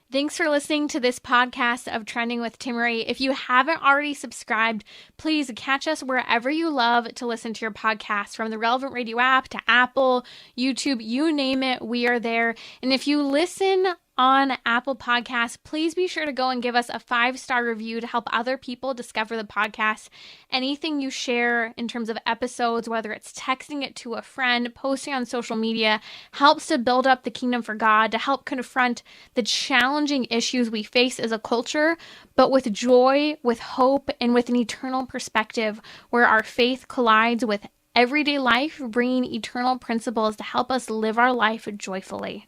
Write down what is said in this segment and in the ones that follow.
Thanks for listening to this podcast of Trending with Timmery. If you haven't already subscribed, please catch us wherever you love to listen to your podcast, from the relevant radio app to Apple, YouTube, you name it, we are there. And if you listen on Apple Podcasts, please be sure to go and give us a 5-star review to help other people discover the podcast. Anything you share in terms of episodes, whether it's texting it to a friend, posting on social media, helps to build up the kingdom for God, to help confront the challenging issues we face as a culture, but with joy, with hope, and with an eternal perspective where our faith collides with everyday life, bringing eternal principles to help us live our life joyfully.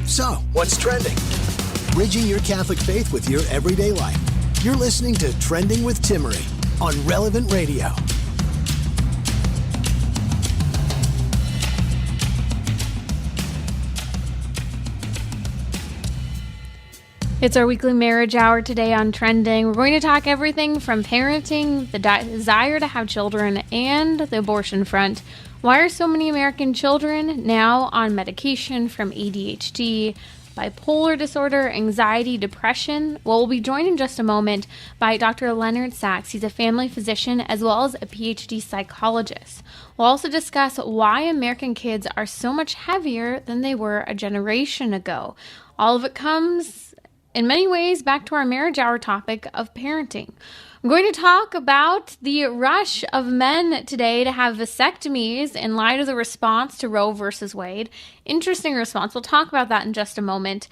So, what's trending? Bridging your Catholic faith with your everyday life. You're listening to Trending with Timmery on Relevant Radio. It's our weekly marriage hour today on Trending. We're going to talk everything from parenting, the desire to have children, and the abortion front. Why are so many American children now on medication from ADHD, bipolar disorder, anxiety, depression? Well, we'll be joined in just a moment by Dr. Leonard Sachs. He's a family physician as well as a PhD psychologist. We'll also discuss why American kids are so much heavier than they were a generation ago. All of it comes, in many ways, back to our marriage hour topic of parenting. I'm going to talk about the rush of men today to have vasectomies in light of the response to Roe versus Wade. Interesting response. We'll talk about that in just a moment.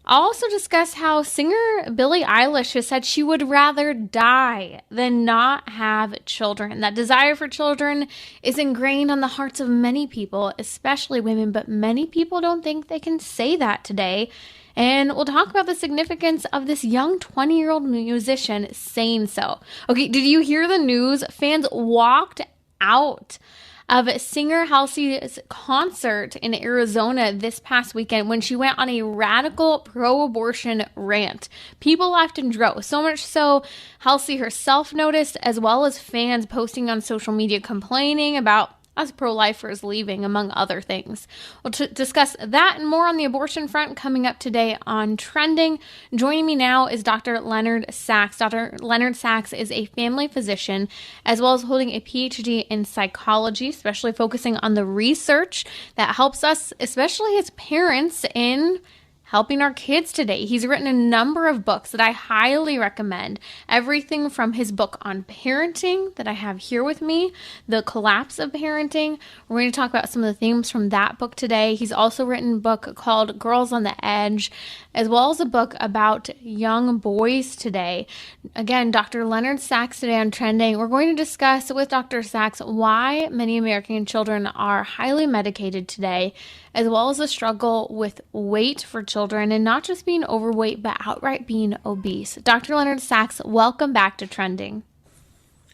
I'll also discuss how singer Billie Eilish has said she would rather die than not have children. That desire for children is ingrained on the hearts of many people, especially women, but many people don't think they can say that today. And we'll talk about the significance of this young 20-year-old musician saying so. Okay, did you hear the news? Fans walked out of singer Halsey's concert in Arizona this past weekend when she went on a radical pro-abortion rant. People left in droves, so much so Halsey herself noticed, as well as fans posting on social media complaining about us pro-lifers leaving, among other things. We'll discuss that and more on the abortion front coming up today on Trending. Joining me now is Dr. Leonard Sachs. Dr. Leonard Sachs is a family physician, as well as holding a PhD in psychology, especially focusing on the research that helps us, especially as parents, in helping our kids today. He's written a number of books that I highly recommend. Everything from his book on parenting that I have here with me, The Collapse of Parenting. We're going to talk about some of the themes from that book today. He's also written a book called Girls on the Edge, as well as a book about young boys today. Again, Dr. Leonard Sachs today on Trending. We're going to discuss with Dr. Sachs why many American children are highly medicated today, as well as the struggle with weight for children, and not just being overweight, but outright being obese. Dr. Leonard Sachs, welcome back to Trending.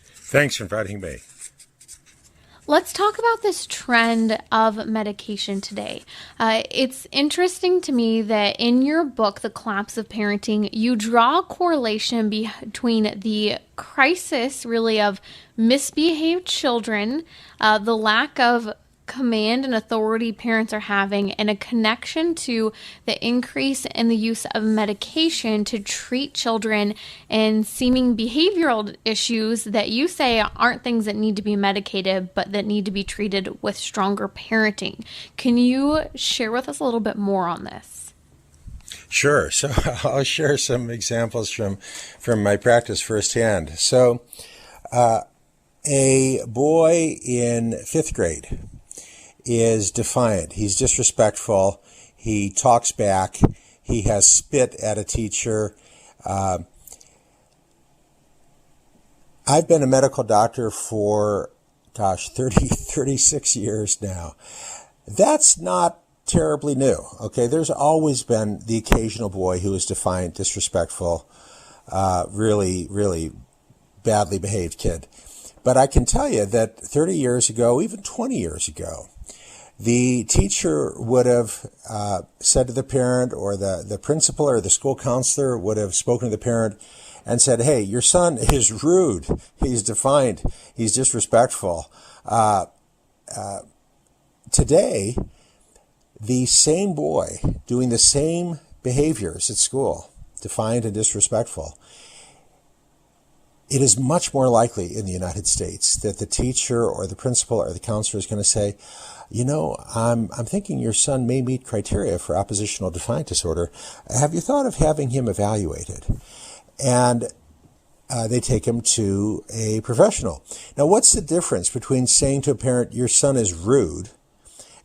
Thanks for inviting me. Let's talk about this trend of medication today. It's interesting to me that in your book, The Collapse of Parenting, you draw a correlation between the crisis, really, of misbehaved children, the lack of command and authority parents are having, and a connection to the increase in the use of medication to treat children and seeming behavioral issues that you say aren't things that need to be medicated, but that need to be treated with stronger parenting. Can you share with us a little bit more on this? Sure. So I'll share some examples from my practice firsthand. So a boy in 5th grade is defiant. He's disrespectful. He talks back. He has spit at a teacher. I've been a medical doctor for, 36 years now. That's not terribly new. Okay, there's always been the occasional boy who is defiant, disrespectful, really, really badly behaved kid. But I can tell you that 30 years ago, even 20 years ago, the teacher would have said to the parent, or the principal or the school counselor would have spoken to the parent and said, hey, your son is rude, he's defiant, he's disrespectful. Today, the same boy doing the same behaviors at school, defiant and disrespectful, it is much more likely in the United States that the teacher or the principal or the counselor is going to say, I'm thinking your son may meet criteria for oppositional defiant disorder. Have you thought of having him evaluated? And they take him to a professional. Now, what's the difference between saying to a parent, your son is rude,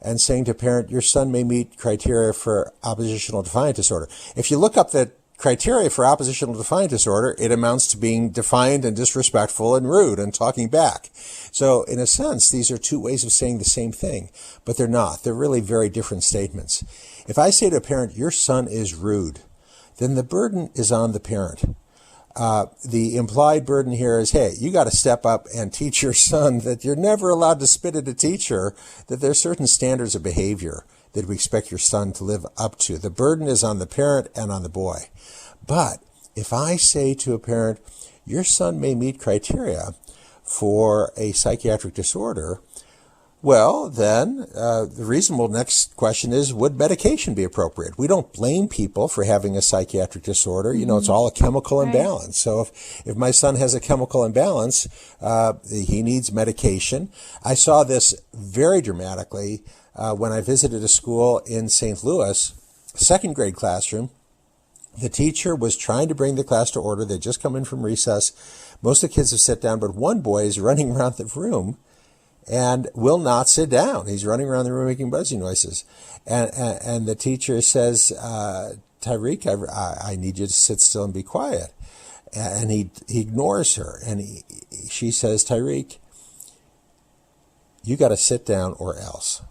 and saying to a parent, your son may meet criteria for oppositional defiant disorder? If you look up the criteria for oppositional defiant disorder, it amounts to being defiant and disrespectful and rude and talking back. So in a sense, these are two ways of saying the same thing, but they're not. They're really very different statements. If I say to a parent, your son is rude, then the burden is on the parent. The implied burden here is, hey, you got to step up and teach your son that you're never allowed to spit at a teacher, that there's certain standards of behavior that we expect your son to live up to. The burden is on the parent and on the boy. But if I say to a parent, your son may meet criteria for a psychiatric disorder, well, then the reasonable next question is, would medication be appropriate? We don't blame people for having a psychiatric disorder. It's all a chemical imbalance. So if my son has a chemical imbalance, he needs medication. I saw this very dramatically when I visited a school in St. Louis, second grade classroom. The teacher was trying to bring the class to order. They'd just come in from recess. Most of the kids have sat down, but one boy is running around the room and will not sit down. He's running around the room making buzzy noises. And the teacher says, Tyreek, I need you to sit still and be quiet. And he ignores her. And she says, Tyreek, you got to sit down or else.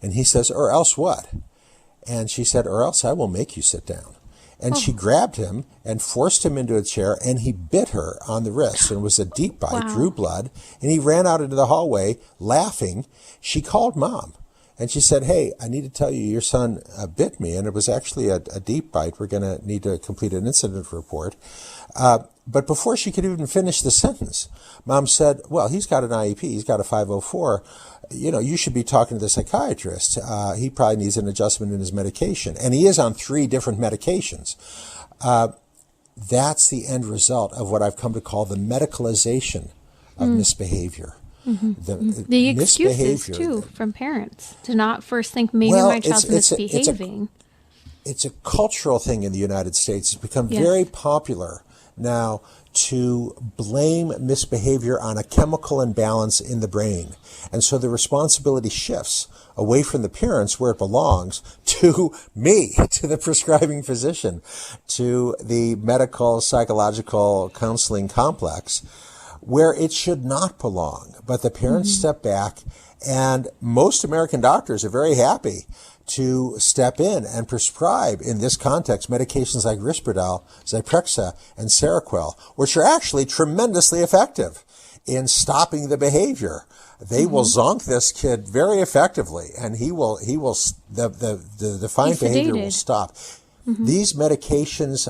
And he says, or else what? And she said, or else I will make you sit down. And she grabbed him and forced him into a chair, and he bit her on the wrist. And it was a deep bite, drew blood. And he ran out into the hallway laughing. She called mom. And she said, hey, I need to tell you, your son bit me. And it was actually a deep bite. We're going to need to complete an incident report. But before she could even finish the sentence, mom said, well, he's got an IEP. He's got a 504. You should be talking to the psychiatrist. He probably needs an adjustment in his medication. And he is on 3 different medications. That's the end result of what I've come to call the medicalization of misbehavior. The excuses, too, from parents to not first think maybe my child's misbehaving. It's a cultural thing in the United States. It's become very popular now to blame misbehavior on a chemical imbalance in the brain. And so the responsibility shifts away from the parents, where it belongs, to me, to the prescribing physician, to the medical, psychological counseling complex, where it should not belong. But the parents step back, and most American doctors are very happy to step in and prescribe, in this context, medications like Risperdal, Zyprexa, and Seroquel, which are actually tremendously effective in stopping the behavior. They will zonk this kid very effectively, and the defiant behavior will stop. These medications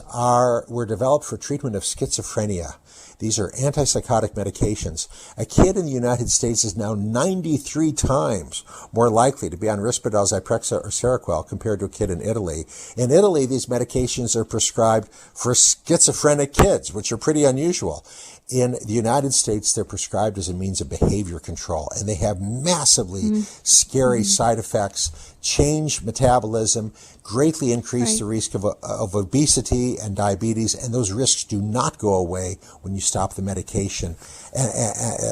were developed for treatment of schizophrenia. These are antipsychotic medications. A kid in the United States is now 93 times more likely to be on Risperdal, Zyprexa, or Seroquel compared to a kid in Italy. In Italy, these medications are prescribed for schizophrenic kids, which are pretty unusual. In the United States, they're prescribed as a means of behavior control, and they have massively scary side effects, change metabolism, greatly increase the risk of obesity and diabetes, and those risks do not go away when you stop the medication.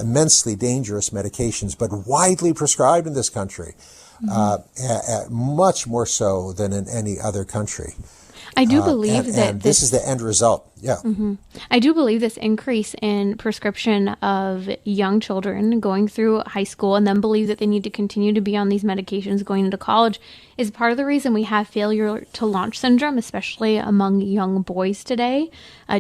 Immensely dangerous medications, but widely prescribed in this country, much more so than in any other country. I do believe that this is the end result. Yeah. I do believe this increase in prescription of young children going through high school and then believe that they need to continue to be on these medications going into college is part of the reason we have failure to launch syndrome, especially among young boys today,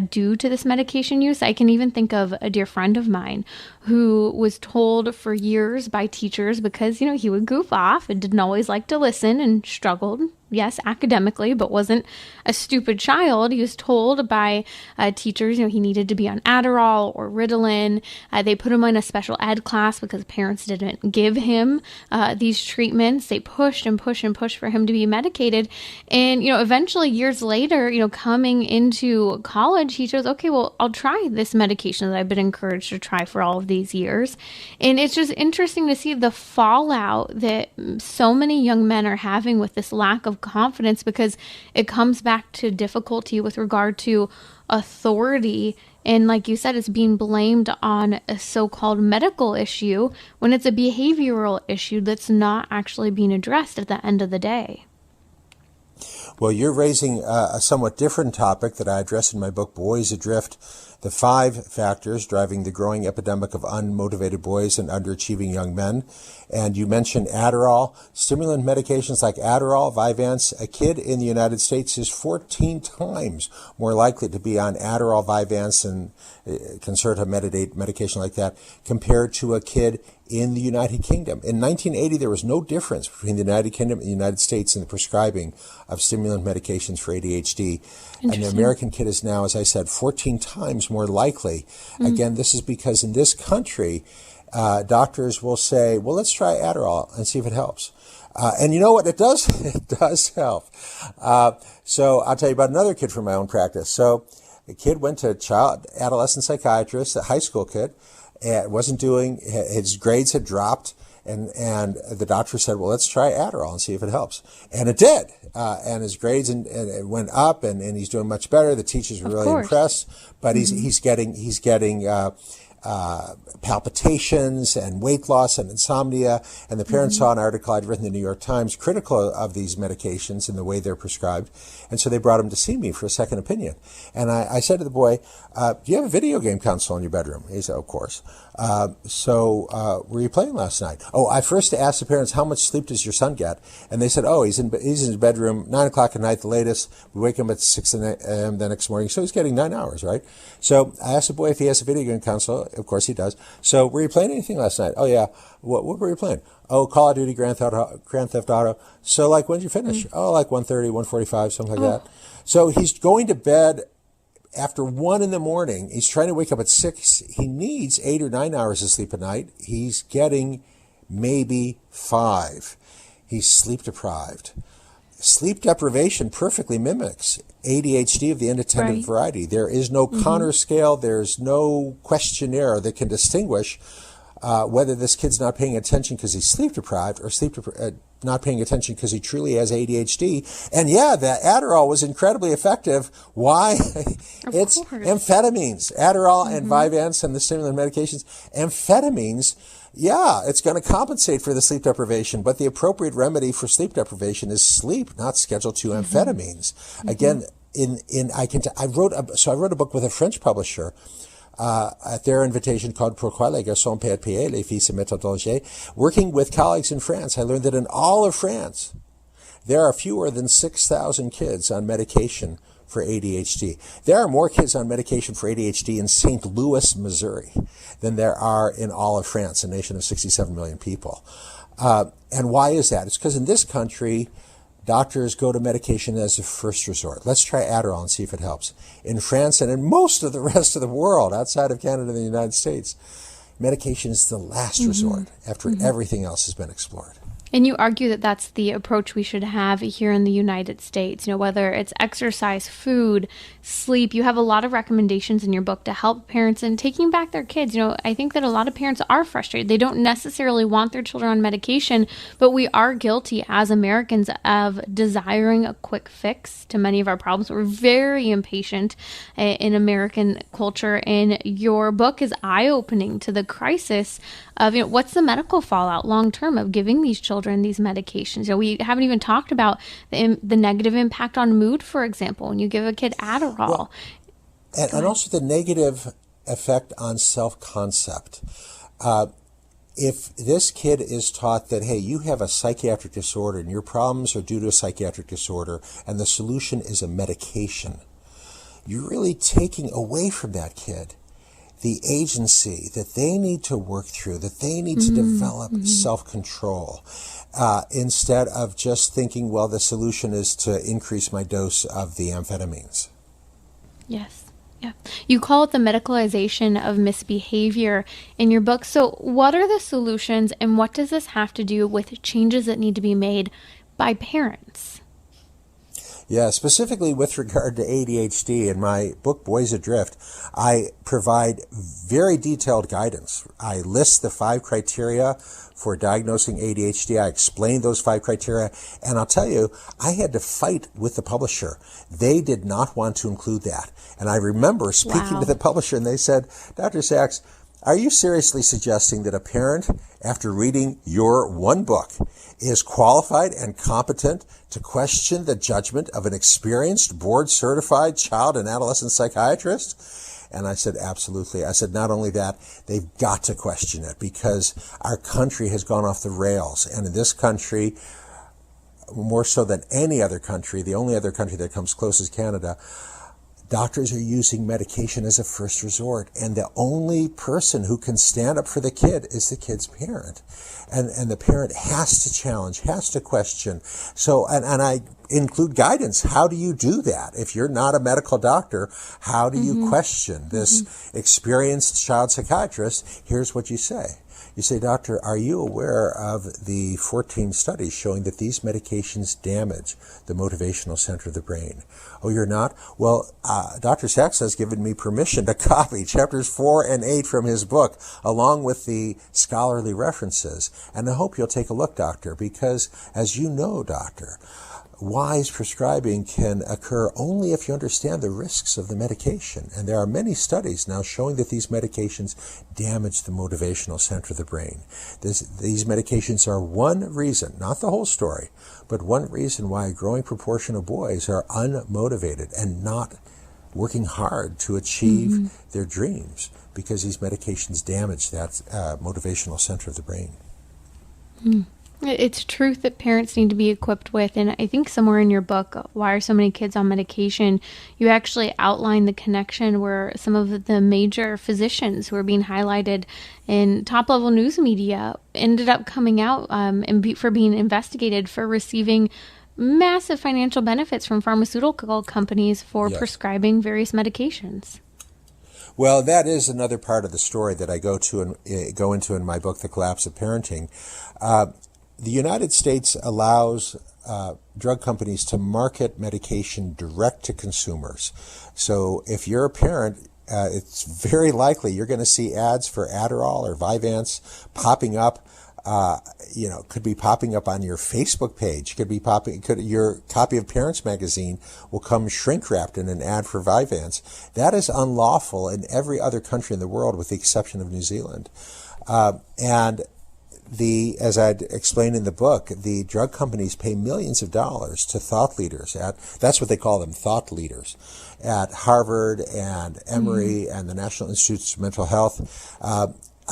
due to this medication use. I can even think of a dear friend of mine who was told for years by teachers, because, he would goof off and didn't always like to listen and struggled, yes, academically, but wasn't a stupid child. He was told by teachers, he needed to be on Adderall or Ritalin. They put him in a special ed class because parents didn't give him these treatments. They pushed and pushed and pushed for him to be medicated. And, eventually years later, coming into college, he chose, okay, well, I'll try this medication that I've been encouraged to try for all of these years. And it's just interesting to see the fallout that so many young men are having with this lack of confidence, because it comes back to difficulty with regard to authority. And like you said, it's being blamed on a so-called medical issue when it's a behavioral issue that's not actually being addressed at the end of the day. Well, you're raising a somewhat different topic that I address in my book, Boys Adrift, the 5 factors driving the growing epidemic of unmotivated boys and underachieving young men. And you mentioned Adderall. Stimulant medications like Adderall, Vyvanse, a kid in the United States is 14 times more likely to be on Adderall, Vyvanse, and Concerta, Medicated, medication like that, compared to a kid in the United Kingdom. In 1980, there was no difference between the United Kingdom and the United States in the prescribing of stimulant medications for ADHD. And the American kid is now, as I said, 14 times more likely. Again, this is because in this country, doctors will say, well, let's try Adderall and see if it helps. And you know what? It does help. So I'll tell you about another kid from my own practice. So the kid went to child adolescent psychiatrist, a high school kid. Wasn't doing, his grades had dropped, and the doctor said, well, let's try Adderall and see if it helps. And it did. And his grades and it went up, and he's doing much better. The teachers were really impressed, but he's getting palpitations and weight loss and insomnia. And the parents saw an article I'd written in the New York Times critical of these medications and the way they're prescribed. And so they brought him to see me for a second opinion. And I said to the boy, do you have a video game console in your bedroom? He said, of course. So were you playing last night? Oh, I first asked the parents, how much sleep does your son get? And they said, oh, he's in his bedroom 9 o'clock at night, the latest. We wake him at 6 a.m. the next morning. So he's getting 9 hours, right? So I asked the boy if he has a video game console. Of course he does. So were you playing anything last night? Oh, yeah. What were you playing? Oh, Call of Duty, Grand Theft Auto. So, like, when did you finish? Oh, like 1:30, 1:45, something like that. So he's going to bed after 1 in the morning. He's trying to wake up at 6. He needs 8 or 9 hours of sleep a night. He's getting maybe 5. He's sleep deprived. Sleep deprivation perfectly mimics ADHD of the independent variety. There is no Connor scale. There's no questionnaire that can distinguish whether this kid's not paying attention because he's sleep deprived or not paying attention because he truly has ADHD. And yeah, the Adderall was incredibly effective. Why? It's amphetamines. Adderall and Vyvanse and the stimulant medications. Amphetamines, yeah, it's going to compensate for the sleep deprivation, but the appropriate remedy for sleep deprivation is sleep, not Schedule II amphetamines. Again, I wrote a book with a French publisher at their invitation called Pourquoi les garçons perdent pied, les filles se mettent en danger. Working with colleagues in France, I learned that in all of France, there are fewer than 6,000 kids on medication for ADHD. There are more kids on medication for ADHD in St. Louis, Missouri, than there are in all of France, a nation of 67 million people. And why is that? It's because in this country, doctors go to medication as a first resort. Let's try Adderall and see if it helps. In France and in most of the rest of the world, outside of Canada and the United States, medication is the last resort after everything else has been explored. And you argue that that's the approach we should have here in the United States, whether it's exercise, food, sleep. You have a lot of recommendations in your book to help parents in taking back their kids. I think that a lot of parents are frustrated. They don't necessarily want their children on medication, but we are guilty as Americans of desiring a quick fix to many of our problems. We're very impatient in American culture, and your book is eye-opening to the crisis of what's the medical fallout long term of giving these children these medications. We haven't even talked about the negative impact on mood, for example, when you give a kid Adderall. Well, and also the negative effect on self-concept. If this kid is taught that, hey, you have a psychiatric disorder and your problems are due to a psychiatric disorder and the solution is a medication, you're really taking away from that kid the agency that they need to work through, that they need to develop self-control, instead of just thinking, well, the solution is to increase my dose of the amphetamines. Yes. Yeah. You call it the medicalization of misbehavior in your book. So what are the solutions, and what does this have to do with changes that need to be made by parents? Yeah, specifically with regard to ADHD, in my book, Boys Adrift, I provide very detailed guidance. I list the 5 criteria for diagnosing ADHD. I explained those 5 criteria, and I'll tell you, I had to fight with the publisher. They did not want to include that. And I remember speaking to the publisher, and they said, Dr. Sachs, are you seriously suggesting that a parent, after reading your one book, is qualified and competent to question the judgment of an experienced, board-certified child and adolescent psychiatrist? And I said, absolutely. I said, not only that, they've got to question it, because our country has gone off the rails. And in this country, more so than any other country, the only other country that comes close is Canada, doctors are using medication as a first resort, and the only person who can stand up for the kid is the kid's parent. And the parent has to challenge, has to question. So, and I include guidance. How do you do that? If you're not a medical doctor, how do you question this experienced child psychiatrist? Here's what you say. You say, doctor, are you aware of the 14 studies showing that these medications damage the motivational center of the brain? Oh, you're not? Well, Dr. Sachs has given me permission to copy chapters 4 and 8 from his book, along with the scholarly references. And I hope you'll take a look, doctor, because as you know, doctor, wise prescribing can occur only if you understand the risks of the medication. And there are many studies now showing that these medications damage the motivational center of the brain. These medications are one reason, not the whole story, but one reason why a growing proportion of boys are unmotivated and not working hard to achieve their dreams, because these medications damage that motivational center of the brain. It's truth that parents need to be equipped with. And I think somewhere in your book, Why Are So Many Kids on Medication, you actually outline the connection where some of the major physicians who are being highlighted in top-level news media ended up coming out for being investigated for receiving massive financial benefits from pharmaceutical companies for prescribing various medications. Well, that is another part of the story that I go into in my book, The Collapse of Parenting. The United States allows drug companies to market medication direct to consumers. So if you're a parent, it's very likely you're going to see ads for Adderall or Vyvanse popping up. Could be popping up on your Facebook page. Your copy of Parents Magazine will come shrink wrapped in an ad for Vyvanse. That is unlawful in every other country in the world, with the exception of New Zealand. As I explained in the book, the drug companies pay millions of dollars to thought leaders that's what they call them, thought leaders, at Harvard and Emory and the National Institutes of Mental Health.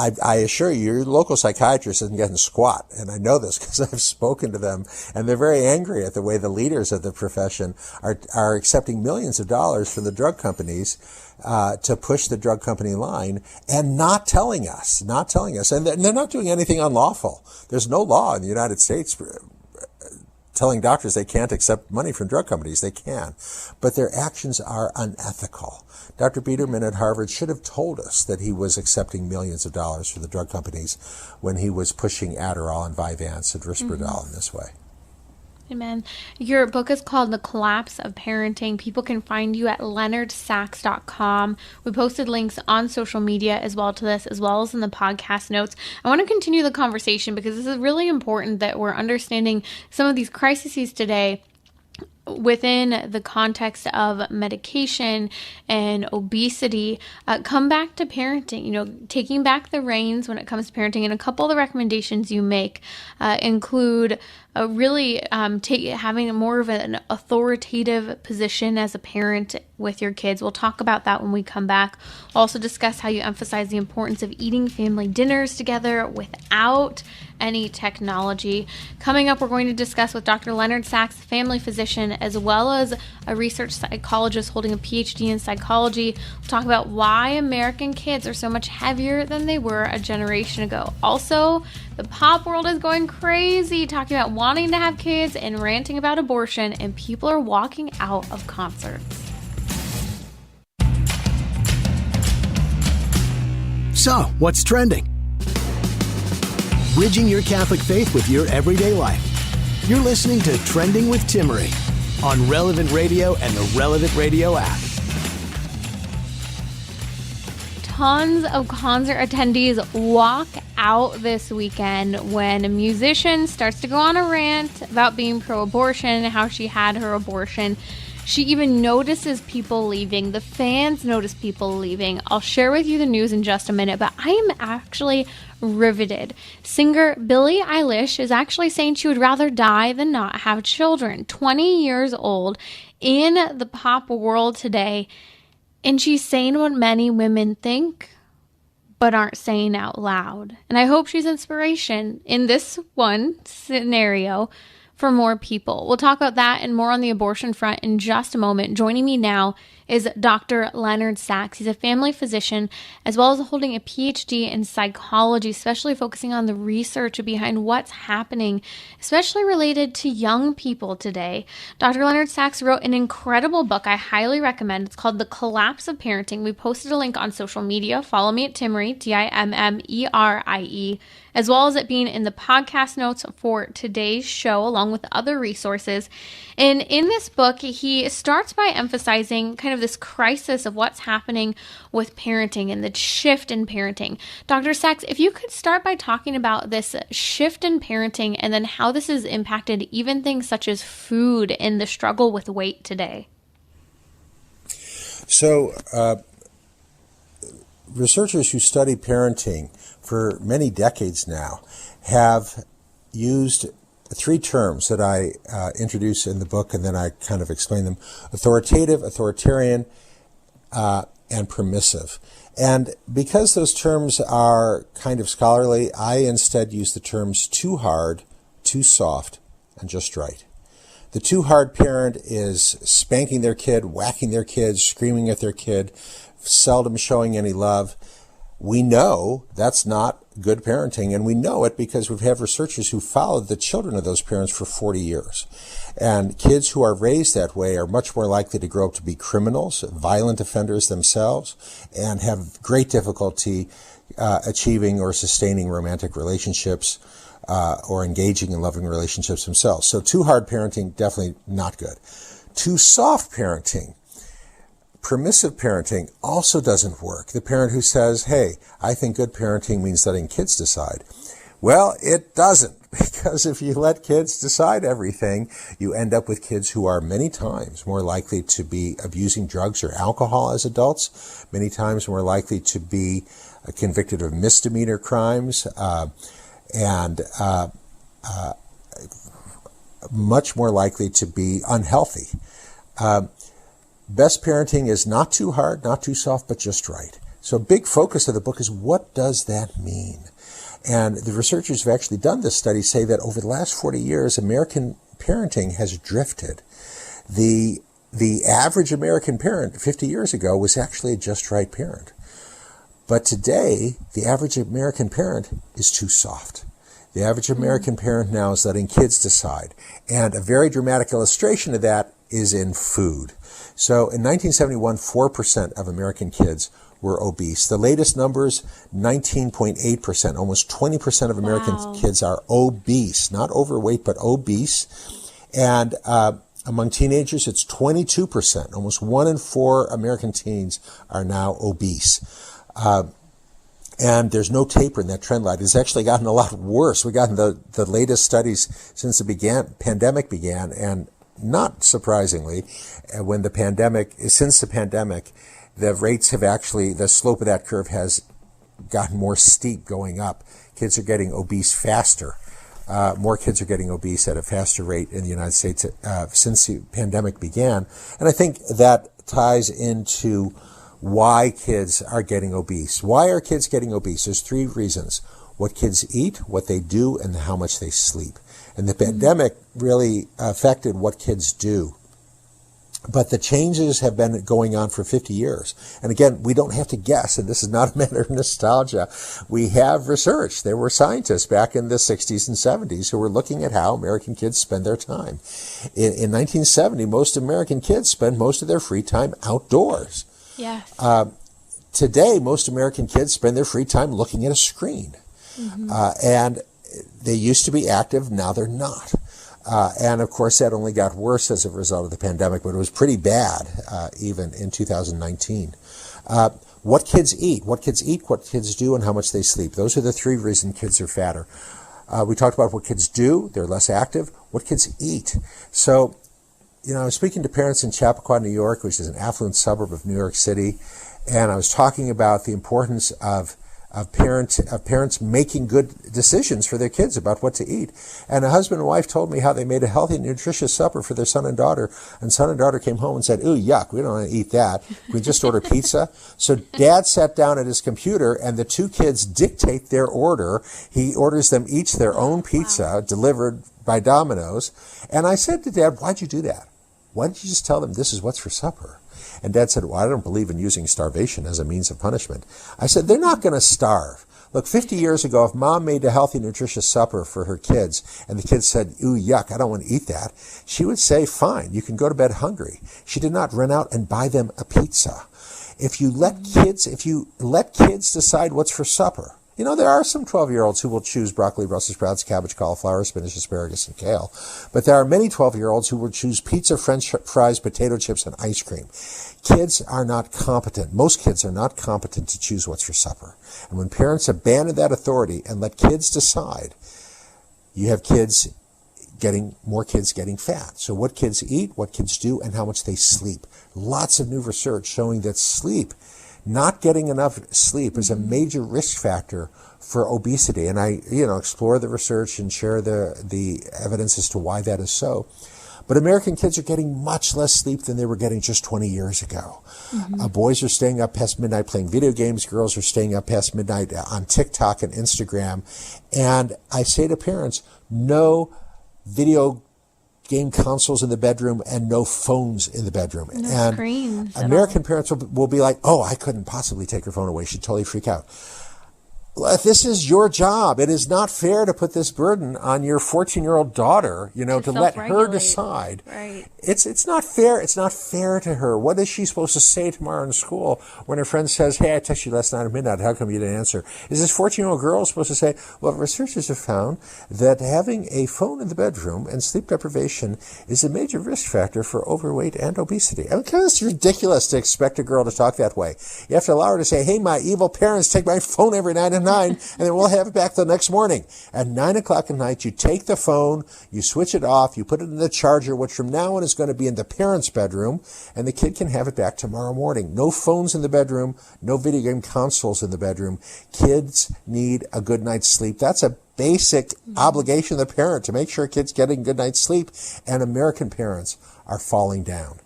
I assure you, your local psychiatrist isn't getting squat, and I know this because I've spoken to them, and they're very angry at the way the leaders of the profession are accepting millions of dollars from the drug companies to push the drug company line, and not telling us. And they're not doing anything unlawful. There's no law in the United States telling doctors they can't accept money from drug companies. They can. But their actions are unethical. Dr. Biederman at Harvard should have told us that he was accepting millions of dollars from the drug companies when he was pushing Adderall and Vyvanse and Risperdal in this way. Amen. Your book is called The Collapse of Parenting. People can find you at leonardsachs.com. We posted links on social media as well to this, as well as in the podcast notes. I want to continue the conversation because this is really important that we're understanding some of these crises today within the context of medication and obesity. Come back to parenting, taking back the reins when it comes to parenting. And a couple of the recommendations you make include having more of an authoritative position as a parent with your kids. We'll talk about that when we come back. We'll also discuss how you emphasize the importance of eating family dinners together without any technology. Coming up, we're going to discuss with Dr. Leonard Sachs, family physician, as well as a research psychologist holding a PhD in psychology. We'll talk about why American kids are so much heavier than they were a generation ago. Also, the pop world is going crazy, talking about wanting to have kids and ranting about abortion, and people are walking out of concerts. So, what's trending? Bridging your Catholic faith with your everyday life. You're listening to Trending with Timmery on Relevant Radio and the Relevant Radio app. Tons of concert attendees walk out this weekend when a musician starts to go on a rant about being pro-abortion, how she had her abortion. She even notices people leaving. The fans notice people leaving. I'll share with you the news in just a minute, but I am actually riveted. Singer Billie Eilish is actually saying she would rather die than not have children. 20 years old in the pop world today. And she's saying what many women think, but aren't saying out loud. And I hope she's inspiration in this one scenario for more people. We'll talk about that and more on the abortion front in just a moment. Joining me now is Dr. Leonard Sachs. He's a family physician, as well as holding a PhD in psychology, especially focusing on the research behind what's happening, especially related to young people today. Dr. Leonard Sachs wrote an incredible book I highly recommend. It's called The Collapse of Parenting. We posted a link on social media. Follow me at Timmerie, Timmerie, as well as it being in the podcast notes for today's show, along with other resources. And in this book, he starts by emphasizing kind of this crisis of what's happening with parenting and the shift in parenting. Dr. Sachs, if you could start by talking about this shift in parenting and then how this has impacted even things such as food and the struggle with weight today. So, researchers who study parenting for many decades now have used three terms that I introduce in the book, and then I kind of explain them: authoritative, authoritarian, and permissive. And because those terms are kind of scholarly, I instead use the terms too hard, too soft, and just right. The too hard parent is spanking their kid, whacking their kid, screaming at their kid, seldom showing any love. We know that's not good parenting, and we know it because we have researchers who followed the children of those parents for 40 years. And kids who are raised that way are much more likely to grow up to be criminals, violent offenders themselves, and have great difficulty achieving or sustaining romantic relationships or engaging in loving relationships themselves. So too hard parenting, definitely not good. Too soft parenting, permissive parenting, also doesn't work. The parent who says, hey, I think good parenting means letting kids decide. Well, it doesn't, because if you let kids decide everything, you end up with kids who are many times more likely to be abusing drugs or alcohol as adults, many times more likely to be convicted of misdemeanor crimes, and much more likely to be unhealthy. Best parenting is not too hard, not too soft, but just right. So a big focus of the book is, what does that mean? And the researchers who have actually done this study say that over the last 40 years, American parenting has drifted. The average American parent 50 years ago was actually a just right parent. But today, the average American parent is too soft. The average American parent now is letting kids decide. And a very dramatic illustration of that is in food. So in 1971, 4% of American kids were obese. The latest numbers, 19.8%. Almost 20% of American kids are obese. Not overweight, but obese. And among teenagers, it's 22%. Almost 1 in 4 American teens are now obese. And there's no taper in that trend line. It's actually gotten a lot worse. We've gotten the latest studies since the pandemic began, and not surprisingly, since the pandemic, the rates have actually, the slope of that curve has gotten more steep going up. Kids are getting obese faster. More kids are getting obese at a faster rate in the United States since the pandemic began. And I think that ties into why kids are getting obese. Why are kids getting obese? There's 3 reasons: what kids eat, what they do, and how much they sleep. And the pandemic really affected what kids do. But the changes have been going on for 50 years. And again, we don't have to guess, and this is not a matter of nostalgia. We have research. There were scientists back in the 60s and 70s who were looking at how American kids spend their time. In 1970, most American kids spend most of their free time outdoors. Yes. today, most American kids spend their free time looking at a screen. And they used to be active, now they're not. And of course, that only got worse as a result of the pandemic, but it was pretty bad even in 2019. What kids eat, what kids do, and how much they sleep. Those are the three reasons kids are fatter. We talked about what kids do, they're less active, what kids eat. So, I was speaking to parents in Chappaqua, New York, which is an affluent suburb of New York City, and I was talking about the importance of parents making good decisions for their kids about what to eat. And a husband and wife told me how they made a healthy, nutritious supper for their son and daughter. And son and daughter came home and said, "Ooh, yuck, we don't want to eat that. Can we just order pizza?" So dad sat down at his computer and the two kids dictate their order. He orders them each their own pizza delivered by Domino's. And I said to Dad, "Why'd you do that? Why didn't you just tell them this is what's for supper?" And Dad said, "Well, I don't believe in using starvation as a means of punishment." I said, "They're not going to starve. Look, 50 years ago, if mom made a healthy, nutritious supper for her kids, and the kids said, 'Ooh, yuck, I don't want to eat that,' she would say, 'Fine, you can go to bed hungry.' She did not run out and buy them a pizza. If you let kids decide what's for supper, there are some 12-year-olds who will choose broccoli, Brussels sprouts, cabbage, cauliflower, spinach, asparagus, and kale. But there are many 12-year-olds who will choose pizza, French fries, potato chips, and ice cream. Kids are not competent. Most kids are not competent to choose what's for supper. And when parents abandon that authority and let kids decide, you have more kids getting fat. So what kids eat, what kids do, and how much they sleep. Lots of new research showing that not getting enough sleep is a major risk factor for obesity. And I, explore the research and share the evidence as to why that is so. But American kids are getting much less sleep than they were getting just 20 years ago. Boys are staying up past midnight playing video games. Girls are staying up past midnight on TikTok and Instagram. And I say to parents, no video game consoles in the bedroom and no phones in the bedroom. No and screens. American parents will be like, "Oh, I couldn't possibly take her phone away. She'd totally freak out." This is your job. It is not fair to put this burden on your 14-year-old daughter, to let her decide. Right. It's not fair. It's not fair to her. What is she supposed to say tomorrow in school when her friend says, "Hey, I texted you last night at midnight. How come you didn't answer?" Is this 14-year-old girl supposed to say, "Well, researchers have found that having a phone in the bedroom and sleep deprivation is a major risk factor for overweight and obesity"? I mean, it's ridiculous to expect a girl to talk that way. You have to allow her to say, "Hey, my evil parents take my phone every night at 9, and then we'll have it back the next morning." At 9 o'clock at night, you take the phone, you switch it off, you put it in the charger, which from now on is going to be in the parents' bedroom, and the kid can have it back tomorrow morning. No phones in the bedroom, no video game consoles in the bedroom. Kids need a good night's sleep. That's a basic obligation of the parent to make sure a kid's getting a good night's sleep, and American parents are falling down.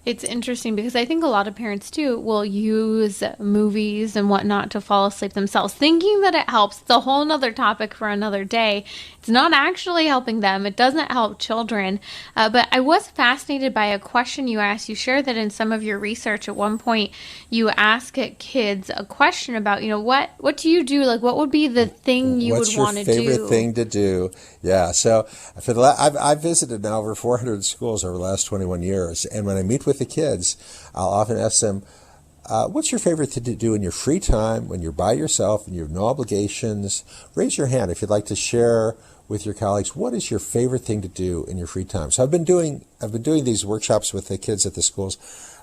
It's interesting because I think a lot of parents too will use movies and whatnot to fall asleep themselves, thinking that it helps. It's a whole nother topic for another day. It's not actually helping them. It doesn't help children. But I was fascinated by a question you asked. You shared that in some of your research at one point, you ask kids a question about, what do you do? Like, what would be the thing you would want to do? What's your favorite thing to do? Yeah. So I've visited now over 400 schools over the last 21 years. And when I meet with the kids, I'll often ask them, what's your favorite thing to do in your free time when you're by yourself and you have no obligations? Raise your hand if you'd like to share with your colleagues, what is your favorite thing to do in your free time? So I've been doing these workshops with the kids at the schools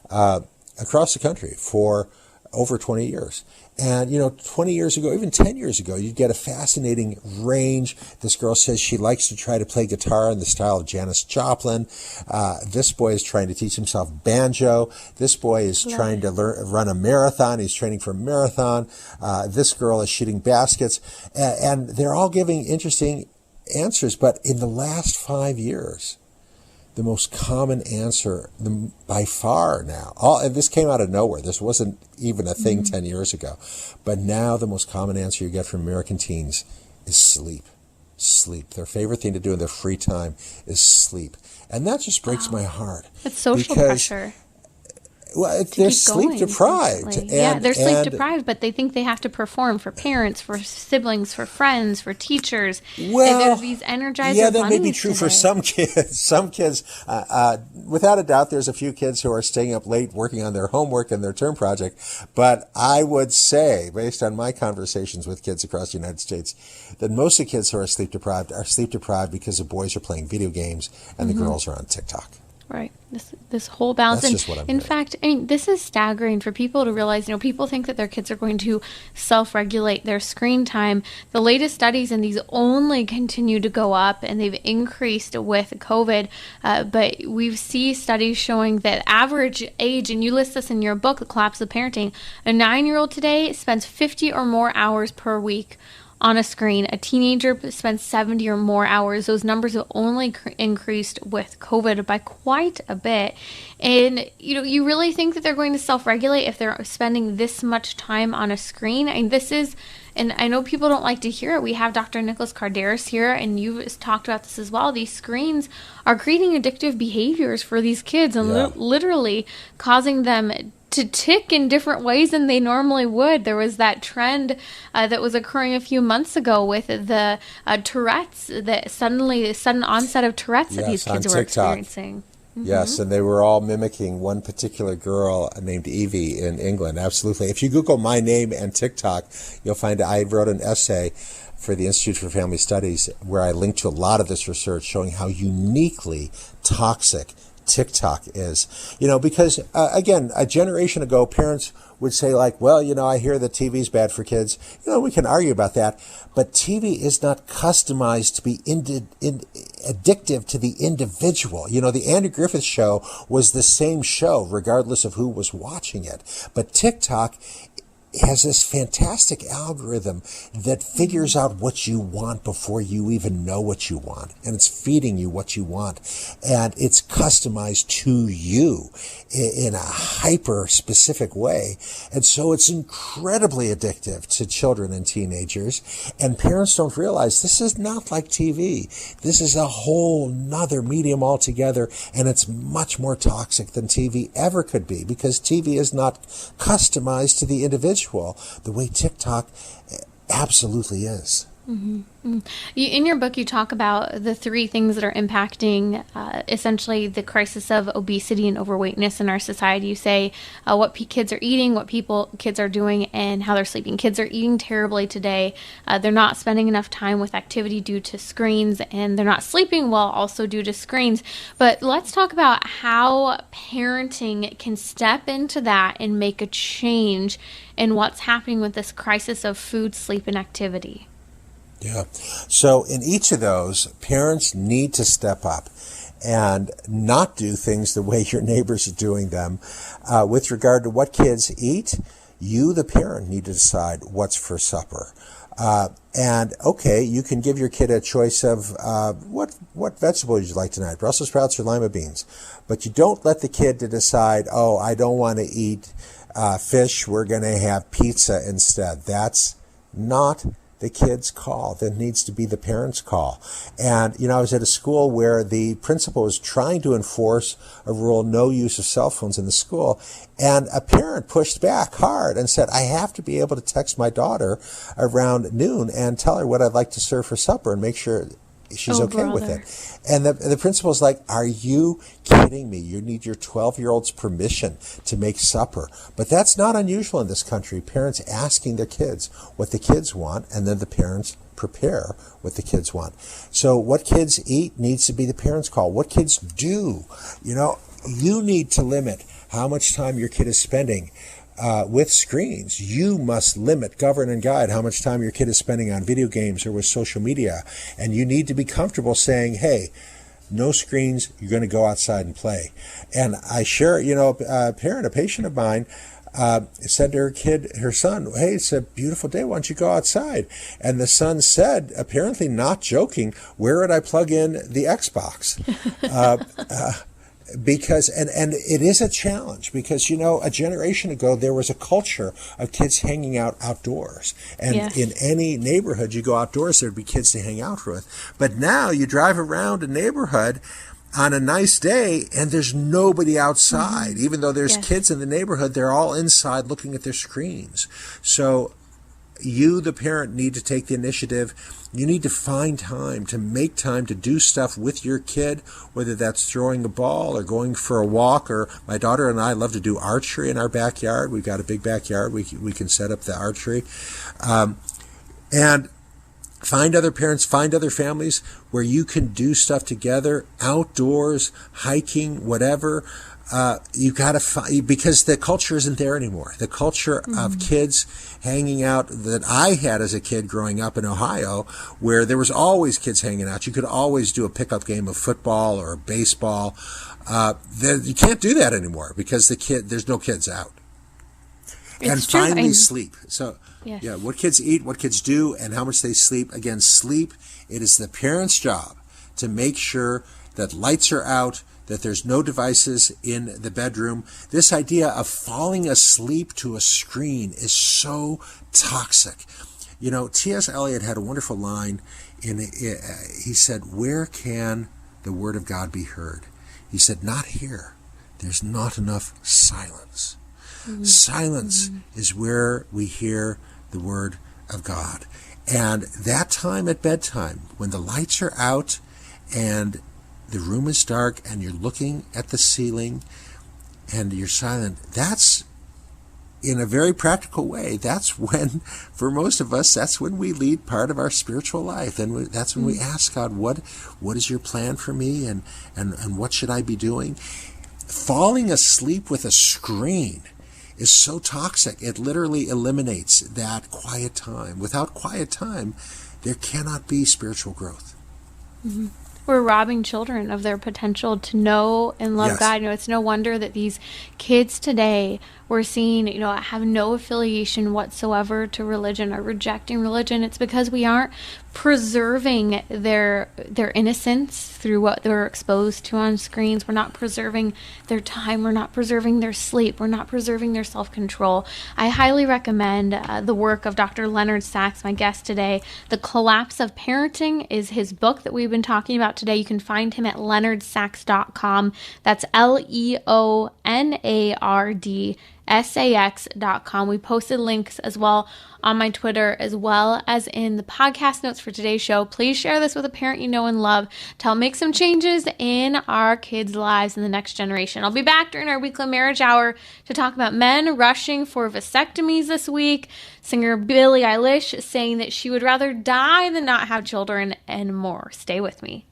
across the country for over 20 years. And, 20 years ago, even 10 years ago, you'd get a fascinating range. This girl says she likes to try to play guitar in the style of Janis Joplin. This boy is trying to teach himself banjo. This boy is trying to run a marathon. He's training for a marathon. This girl is shooting baskets. And they're all giving interesting answers. But in the last 5 years, the most common answer by far now, and this came out of nowhere. This wasn't even a thing 10 years ago. But now the most common answer you get from American teens is sleep. Sleep. Their favorite thing to do in their free time is sleep. And that just breaks my heart. It's social pressure. Well, they're sleep deprived. They're sleep deprived, but they think they have to perform for parents, for siblings, for friends, for teachers. Well, there's these energizer yeah, that may be true today. for some kids. Some kids, without a doubt, there's a few kids who are staying up late working on their homework and their term project. But I would say, based on my conversations with kids across the United States, that most of the kids who are sleep deprived because the boys are playing video games and the girls are on TikTok. Right. This whole balance. That's just what I'm in hearing. fact, I mean, this is staggering for people to realize, people think that their kids are going to self-regulate their screen time. The latest studies, and these only continue to go up, and they've increased with COVID. But we see studies showing that average age, and you list this in your book, The Collapse of Parenting, a 9-year-old today spends 50 or more hours per week on a screen. A teenager spends 70 or more hours. Those numbers have only increased with COVID by quite a bit. And, you really think that they're going to self-regulate if they're spending this much time on a screen? And and I know people don't like to hear it. We have Dr. Nicholas Kardaris here, and you've talked about this as well. These screens are creating addictive behaviors for these kids and literally causing them to tick in different ways than they normally would. There was that trend that was occurring a few months ago with the Tourette's, the sudden onset of Tourette's that these kids were experiencing. Mm-hmm. Yes, and they were all mimicking one particular girl named Evie in England. Absolutely. If you Google my name and TikTok, you'll find I wrote an essay for the Institute for Family Studies where I linked to a lot of this research showing how uniquely toxic TikTok is. Because, again, a generation ago, parents would say I hear that TV's bad for kids. We can argue about that. But TV is not customized to be addictive to the individual. The Andy Griffith Show was the same show regardless of who was watching it. But TikTok has this fantastic algorithm that figures out what you want before you even know what you want. And it's feeding you what you want. And it's customized to you in a hyper-specific way. And so it's incredibly addictive to children and teenagers. And parents don't realize this is not like TV. This is a whole nother medium altogether. And it's much more toxic than TV ever could be because TV is not customized to the individual the way TikTok absolutely is. Mm-hmm. In your book, you talk about the 3 things that are impacting essentially the crisis of obesity and overweightness in our society. You say what kids are eating, what kids are doing, and how they're sleeping. Kids are eating terribly today. They're not spending enough time with activity due to screens, and they're not sleeping well also due to screens. But let's talk about how parenting can step into that and make a change in what's happening with this crisis of food, sleep, and activity. Yeah. So in each of those, parents need to step up and not do things the way your neighbors are doing them. With regard to what kids eat, you, the parent, need to decide what's for supper. And okay, you can give your kid a choice of what vegetables you'd like tonight, Brussels sprouts or lima beans. But you don't let the kid to decide, I don't want to eat fish, we're going to have pizza instead. That's not the kid's call. That needs to be the parent's call. And, I was at a school where the principal was trying to enforce a rule, no use of cell phones in the school. And a parent pushed back hard and said, I have to be able to text my daughter around noon and tell her what I'd like to serve for supper and make sure she's okay with it. And the principal's like, are you kidding me? You need your 12-year-old's permission to make supper. But that's not unusual in this country. Parents asking their kids what the kids want, and then the parents prepare what the kids want. So what kids eat needs to be the parents' call. What kids do, you need to limit how much time your kid is spending with screens. You must limit, govern, and guide how much time your kid is spending on video games or with social media. And you need to be comfortable saying, hey, no screens, you're going to go outside and play. And I share, a patient of mine said to her son, hey, it's a beautiful day, why don't you go outside? And the son said, apparently not joking, where would I plug in the Xbox? Because, and it is a challenge because, a generation ago, there was a culture of kids hanging out outdoors. And in any neighborhood you go outdoors, there'd be kids to hang out with. But now you drive around a neighborhood on a nice day and there's nobody outside. Even though there's kids in the neighborhood, they're all inside looking at their screens. So you, the parent, need to take the initiative. You need to find time, to make time to do stuff with your kid, whether that's throwing a ball or going for a walk. Or my daughter and I love to do archery in our backyard. We've got a big backyard. We can set up the archery. And find other parents, find other families where you can do stuff together, outdoors, hiking, whatever. You got to find, because the culture isn't there anymore. The culture of kids hanging out that I had as a kid growing up in Ohio, where there was always kids hanging out. You could always do a pickup game of football or baseball. You can't do that anymore because there's no kids out. And finally, sleep. So, what kids eat, what kids do, and how much they sleep. Again, sleep, it is the parent's job to make sure that lights are out, that there's no devices in the bedroom. This idea of falling asleep to a screen is so toxic. You know, T.S. Eliot had a wonderful line. He said, "Where can the word of God be heard?" He said, "Not here. There's not enough silence." Silence is where we hear the word of God. And that time at bedtime, when the lights are out and the room is dark and you're looking at the ceiling and you're silent, that's, in a very practical way, that's when, for most of us, that's when we lead part of our spiritual life. And that's when we ask God, what is your plan for me, and what should I be doing? Falling asleep with a screen is so toxic. It literally eliminates that quiet time. Without quiet time, there cannot be spiritual growth. We're robbing children of their potential to know and love God. You know, it's no wonder that these kids today, we're seeing, you know, have no affiliation whatsoever to religion, or rejecting religion. It's because we aren't preserving their innocence through what they're exposed to on screens. We're not preserving their time. We're not preserving their sleep. We're not preserving their self-control. I highly recommend the work of Dr. Leonard Sachs, my guest today. The Collapse of Parenting is his book that we've been talking about today. You can find him at leonardsachs.com. That's LeonardSachs.com. We posted links as well on my Twitter, as well as in the podcast notes for today's show. Please share this with a parent you know and love to help make some changes in our kids' lives in the next generation. I'll be back during our weekly marriage hour to talk about men rushing for vasectomies this week, singer Billie Eilish saying that she would rather die than not have children, and more. Stay with me.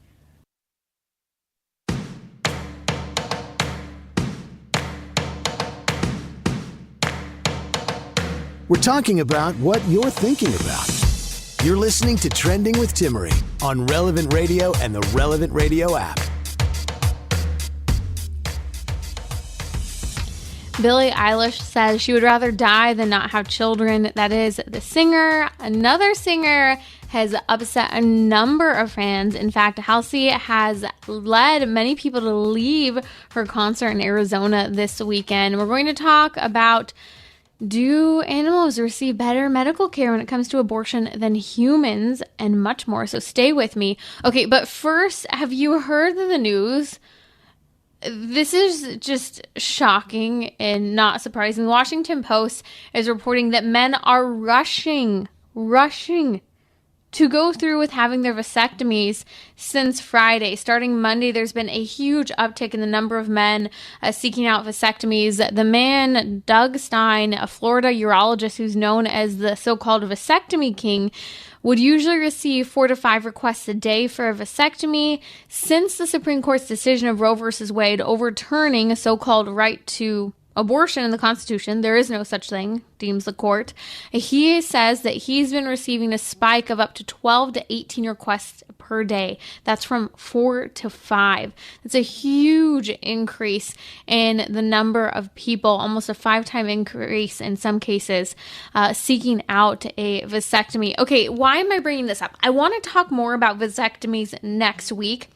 We're talking about what you're thinking about. You're listening to Trending with Timmery on Relevant Radio and the Relevant Radio app. Billie Eilish says she would rather die than not have children. That is the singer. Another singer has upset a number of fans. In fact, Halsey has led many people to leave her concert in Arizona this weekend. We're going to talk about, do animals receive better medical care when it comes to abortion than humans, and much more. So stay with me. Okay, but first, have you heard the news? This is just shocking and not surprising. The Washington Post is reporting that men are rushing to go through with having their vasectomies since Friday. Starting Monday, there's been a huge uptick in the number of men seeking out vasectomies. The man, Doug Stein, a Florida urologist who's known as the so-called vasectomy king, would usually receive 4 to 5 requests a day for a vasectomy. Since the Supreme Court's decision of Roe v. Wade overturning a so-called right to abortion in the Constitution, there is no such thing, deems the court. He says that he's been receiving a spike of up to 12 to 18 requests per day. That's from 4 to 5. That's a huge increase in the number of people, almost a 5-time increase in some cases, seeking out a vasectomy. Okay, why am I bringing this up? I want to talk more about vasectomies next week,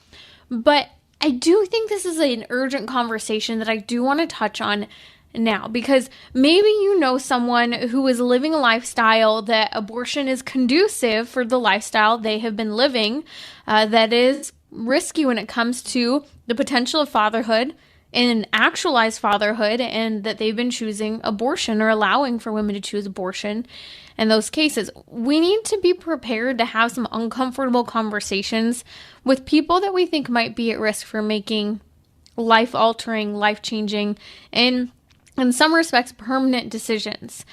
but I do think this is an urgent conversation that I do want to touch on now, because maybe you know someone who is living a lifestyle that abortion is conducive for the lifestyle they have been living, that is risky when it comes to the potential of fatherhood and actualized fatherhood, and that they've been choosing abortion or allowing for women to choose abortion in those cases. We need to be prepared to have some uncomfortable conversations with people that we think might be at risk for making life-altering, life-changing, and in some respects, permanent decisions.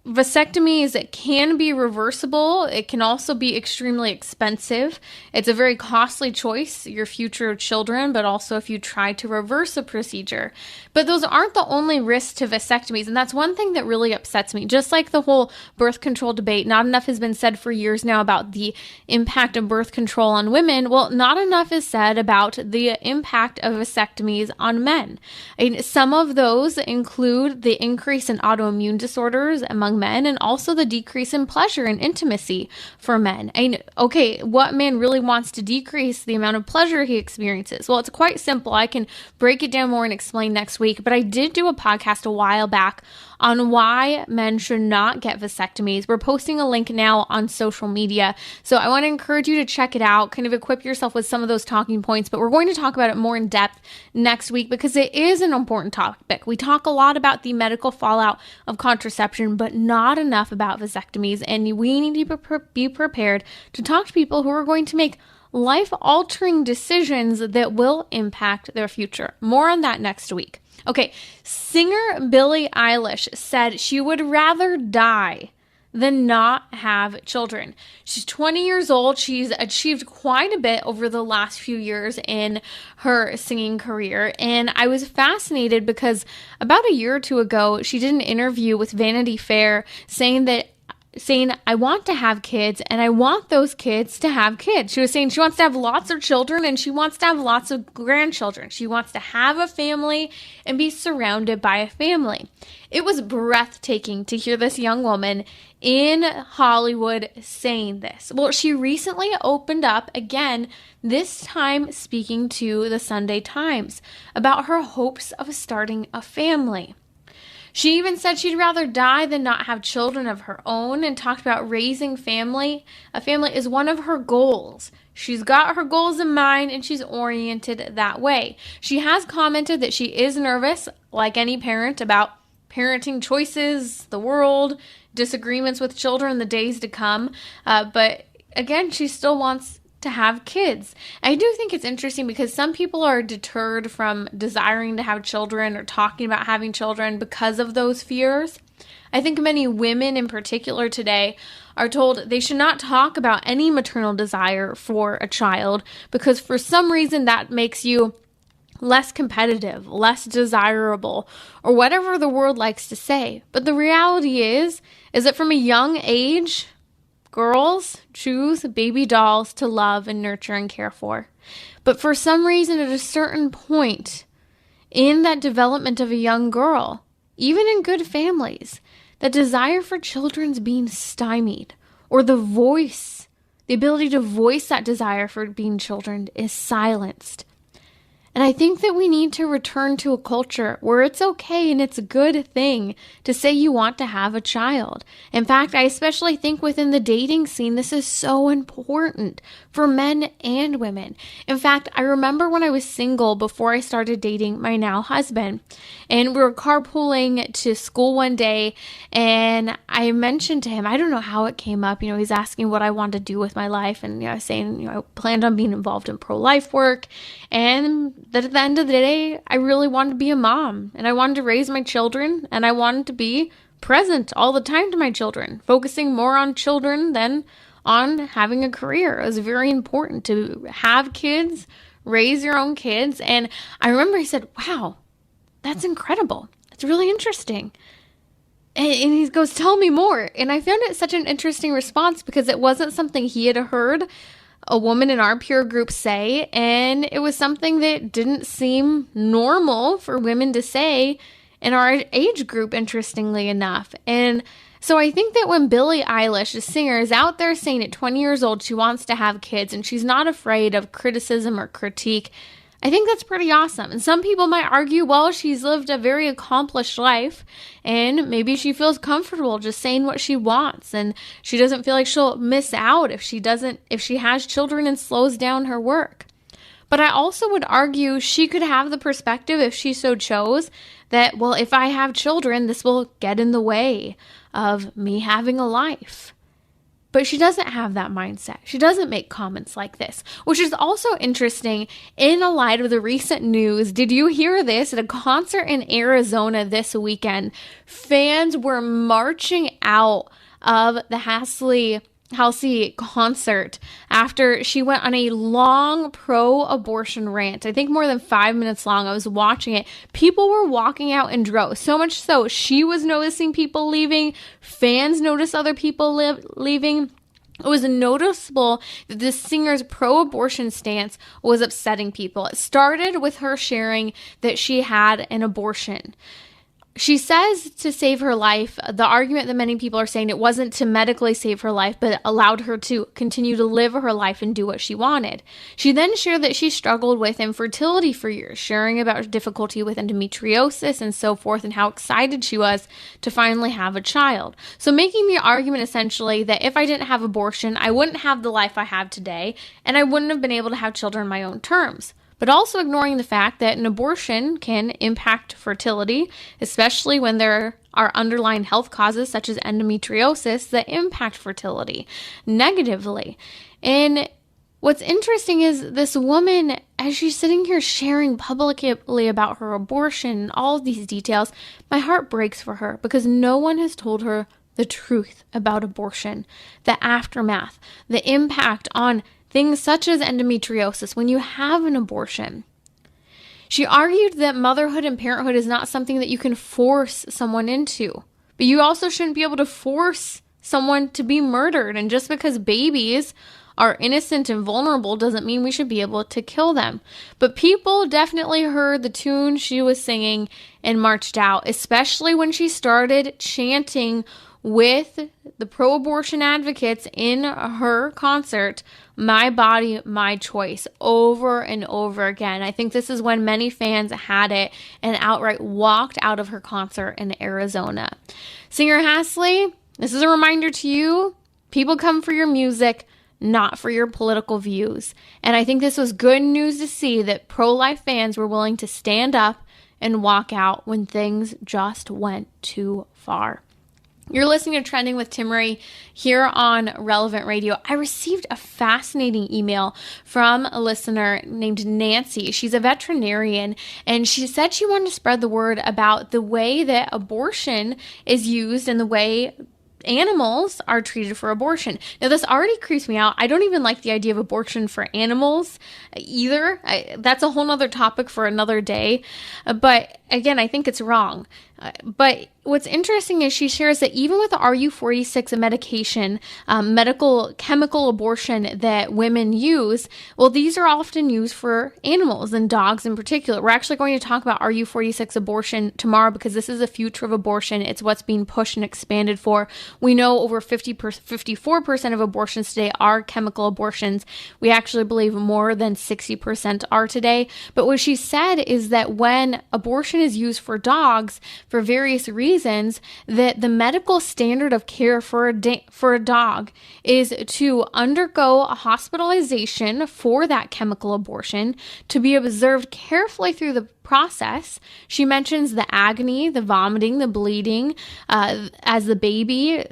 Vasectomies, it can be reversible. It can also be extremely expensive. It's a very costly choice, your future children, but also if you try to reverse a procedure. But those aren't the only risks to vasectomies, and that's one thing that really upsets me. Just like the whole birth control debate, not enough has been said for years now about the impact of birth control on women. Well, not enough is said about the impact of vasectomies on men. And some of those include the increase in autoimmune disorders among men, and also the decrease in pleasure and intimacy for men. Okay, what man really wants to decrease the amount of pleasure he experiences? Well, it's quite simple. I can break it down more and explain next week, but I did do a podcast a while back on why men should not get vasectomies. We're posting a link now on social media, so I want to encourage you to check it out, kind of equip yourself with some of those talking points, but we're going to talk about it more in depth next week because it is an important topic. We talk a lot about the medical fallout of contraception, but not enough about vasectomies, and we need to be prepared to talk to people who are going to make life-altering decisions that will impact their future. More on that next week. Okay, singer Billie Eilish said she would rather die than not have children. She's 20 years old. She's achieved quite a bit over the last few years in her singing career. And I was fascinated because about a year or two ago, she did an interview with Vanity Fair saying, I want to have kids and I want those kids to have kids. She was saying she wants to have lots of children and she wants to have lots of grandchildren. She wants to have a family and be surrounded by a family. It was breathtaking to hear this young woman in Hollywood saying this. Well, she recently opened up again, this time speaking to the Sunday Times about her hopes of starting a family. She even said she'd rather die than not have children of her own, and talked about raising family. A family is one of her goals. She's got her goals in mind and she's oriented that way. She has commented that she is nervous, like any parent, about parenting choices, the world, disagreements with children in the days to come. But again, she still wants to have kids. I do think it's interesting because some people are deterred from desiring to have children or talking about having children because of those fears. I think many women in particular today are told they should not talk about any maternal desire for a child because for some reason that makes you less competitive, less desirable, or whatever the world likes to say. But the reality is that from a young age, girls choose baby dolls to love and nurture and care for. But for some reason, at a certain point in that development of a young girl, even in good families, the desire for children's being stymied, or the ability to voice that desire for being children is silenced. And I think that we need to return to a culture where it's okay and it's a good thing to say you want to have a child. In fact, I especially think within the dating scene, this is so important for men and women. In fact, I remember when I was single before I started dating my now husband, and we were carpooling to school one day, and I mentioned to him, I don't know how it came up, he's asking what I wanted to do with my life, and I was saying, I planned on being involved in pro-life work, and that at the end of the day, I really wanted to be a mom, and I wanted to raise my children, and I wanted to be present all the time to my children, focusing more on children than on having a career. It was very important to have kids, raise your own kids, and I remember he said, wow, that's incredible. It's really interesting. And he goes, tell me more. And I found it such an interesting response because it wasn't something he had heard a woman in our peer group say, and it was something that didn't seem normal for women to say in our age group, interestingly enough. And so I think that when Billie Eilish, the singer, is out there saying at 20 years old she wants to have kids and she's not afraid of criticism or critique, I think that's pretty awesome. And some people might argue, well, she's lived a very accomplished life and maybe she feels comfortable just saying what she wants and she doesn't feel like she'll miss out if she has children and slows down her work. But I also would argue she could have the perspective, if she so chose, that, well, if I have children, this will get in the way of me having a life. But she doesn't have that mindset. She doesn't make comments like this, which is also interesting in the light of the recent news. Did you hear this? At a concert in Arizona this weekend, fans were marching out of the Halsey concert after she went on a long pro-abortion rant. I think more than 5 minutes long. I was watching it. People were walking out in droves. So much so, she was noticing people leaving. Fans noticed other people leaving. It was noticeable that this singer's pro-abortion stance was upsetting people. It started with her sharing that she had an abortion. She says to save her life. The argument that many people are saying, it wasn't to medically save her life, but it allowed her to continue to live her life and do what she wanted. She then shared that she struggled with infertility for years, sharing about difficulty with endometriosis and so forth, and how excited she was to finally have a child. So making the argument essentially that if I didn't have abortion, I wouldn't have the life I have today, and I wouldn't have been able to have children on my own terms. But also ignoring the fact that an abortion can impact fertility, especially when there are underlying health causes such as endometriosis that impact fertility negatively. And what's interesting is this woman, as she's sitting here sharing publicly about her abortion and all of these details, my heart breaks for her because no one has told her the truth about abortion, the aftermath, the impact on things such as endometriosis when you have an abortion. She argued that motherhood and parenthood is not something that you can force someone into, but you also shouldn't be able to force someone to be murdered. And just because babies are innocent and vulnerable doesn't mean we should be able to kill them. But people definitely heard the tune she was singing and marched out, especially when she started chanting with the pro-abortion advocates in her concert, "My body, my choice," over and over again. I think this is when many fans had it and outright walked out of her concert in Arizona. Singer Halsey, this is a reminder to you, people come for your music, not for your political views. And I think this was good news to see that pro-life fans were willing to stand up and walk out when things just went too far. You're listening to Trending with Timmery here on Relevant Radio. I received a fascinating email from a listener named Nancy. She's a veterinarian, and she said she wanted to spread the word about the way that abortion is used and the way animals are treated for abortion. Now, this already creeps me out. I don't even like the idea of abortion for animals either. That's a whole nother topic for another day. But again, I think it's wrong. But what's interesting is she shares that even with the RU46, a medication, medical chemical abortion that women use, well, these are often used for animals and dogs in particular. We're actually going to talk about RU46 abortion tomorrow because this is the future of abortion. It's what's being pushed and expanded for. We know over 54% of abortions today are chemical abortions. We actually believe more than 60% are today. But what she said is that when abortion is used for dogs, for various reasons, that the medical standard of care for a dog is to undergo a hospitalization for that chemical abortion, to be observed carefully through the process. She mentions the agony, the vomiting, the bleeding, as the baby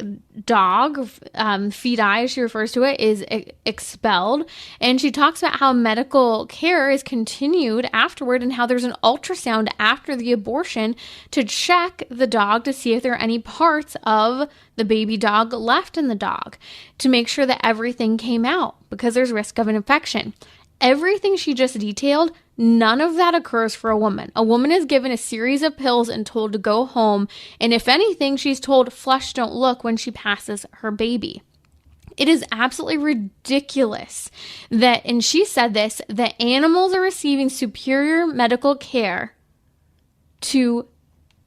dog, feti, she refers to it, is expelled. And she talks about how medical care is continued afterward and how there's an ultrasound after the abortion to check the dog to see if there are any parts of the baby dog left in the dog to make sure that everything came out because there's risk of an infection. Everything she just detailed, none of that occurs for a woman. A woman is given a series of pills and told to go home. And if anything, she's told flesh don't look when she passes her baby. It is absolutely ridiculous that, and she said this, that animals are receiving superior medical care to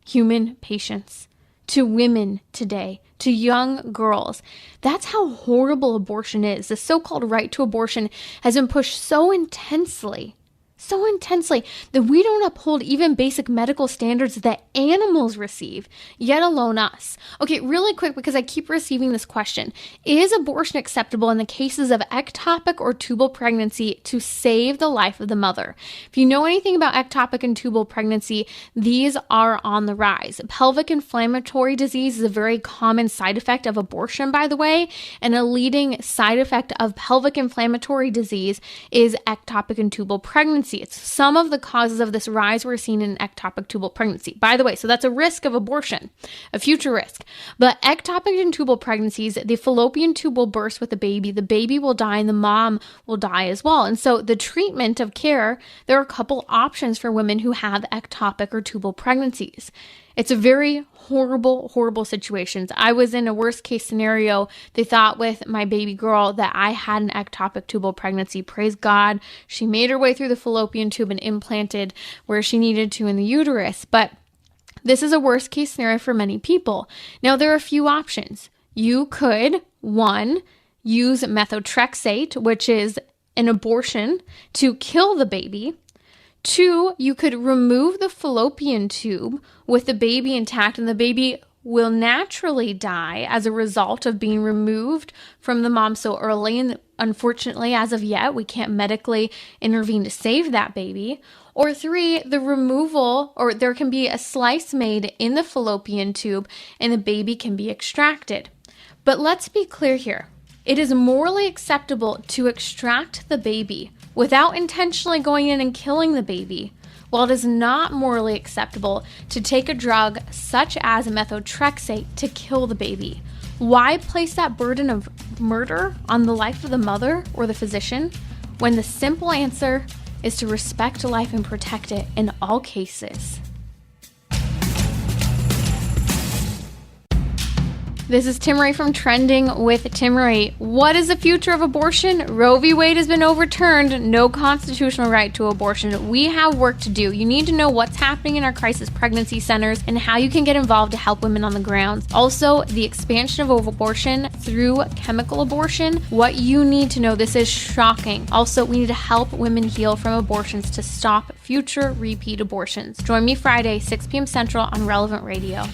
human patients, to women today, to young girls. That's how horrible abortion is. The so-called right to abortion has been pushed so intensely so intensely that we don't uphold even basic medical standards that animals receive, yet alone us. Okay, really quick, because I keep receiving this question. Is abortion acceptable in the cases of ectopic or tubal pregnancy to save the life of the mother? If you know anything about ectopic and tubal pregnancy, these are on the rise. Pelvic inflammatory disease is a very common side effect of abortion, by the way, and a leading side effect of pelvic inflammatory disease is ectopic and tubal pregnancy. It's some of the causes of this rise we're seeing in ectopic tubal pregnancy. By the way, so that's a risk of abortion, a future risk. But ectopic and tubal pregnancies, the fallopian tube will burst with the baby will die, and the mom will die as well. And so the treatment of care, there are a couple options for women who have ectopic or tubal pregnancies. It's a very horrible situations. I was in a worst case scenario. They thought with my baby girl that I had an ectopic tubal pregnancy. Praise God. She made her way through the fallopian tube and implanted where she needed to in the uterus. But this is a worst case scenario for many people. Now, there are a few options. You could, one, use methotrexate, which is an abortion, to kill the baby. Two, you could remove the fallopian tube with the baby intact, and the baby will naturally die as a result of being removed from the mom so early. And unfortunately, as of yet, we can't medically intervene to save that baby. Or three, the removal, or there can be a slice made in the fallopian tube and the baby can be extracted. But let's be clear here. It is morally acceptable to extract the baby without intentionally going in and killing the baby, while it is not morally acceptable to take a drug such as methotrexate to kill the baby. Why place that burden of murder on the life of the mother or the physician when the simple answer is to respect life and protect it in all cases? This is Timmery from Trending with Timmery. What is the future of abortion? Roe v. Wade has been overturned. No constitutional right to abortion. We have work to do. You need to know what's happening in our crisis pregnancy centers and how you can get involved to help women on the grounds. Also, the expansion of abortion through chemical abortion. What you need to know. This is shocking. Also, we need to help women heal from abortions to stop future repeat abortions. Join me Friday, 6 p.m. Central on Relevant Radio.